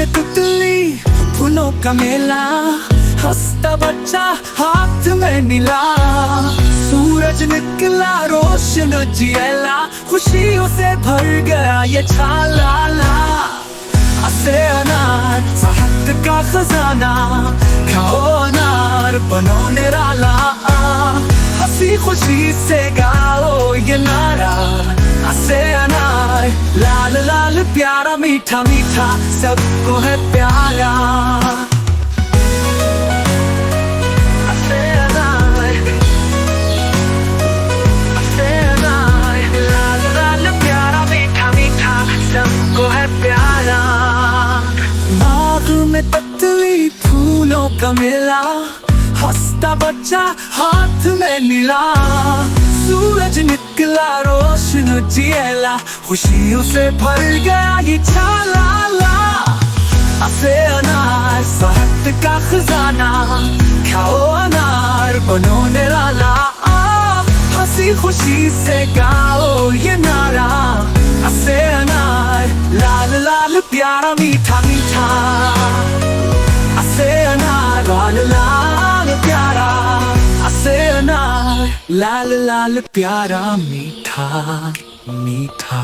में तितली फूलों का मेला, हंसता बच्चा हाथ में नीला। सूरज निकला रोशन जियला, खुशियों से भर गया ये छालाला। हंसे अनार साहत का खजाना, खाओ अनार बनो निराला। हंसी खुशी से गाओ ये नारा, हंसे अनार लाल लाल प्यारा मीठा मीठा सबको है प्यारा। हंसे अनार, हंसे अनार लाल लाल प्यारा मीठा मीठा सबको है प्यारा। बाग में तितली फूलों का मेला, हंसता बच्चा हाथ में नीला। सूरज निकला रोशन जियला, खुशियों से भर गया ये छालाला। हंसे अनार सेहत का खजाना, खाओ अनार बनो निराला। हंसी खुशी से गाओ ये नारा, हंसे अनार लाल लाल प्यारा मीठा मीठा। हंसे अनार लाल लाल प्यारा, हंसे अनार लाल लाल प्यारा मीठा मीठा।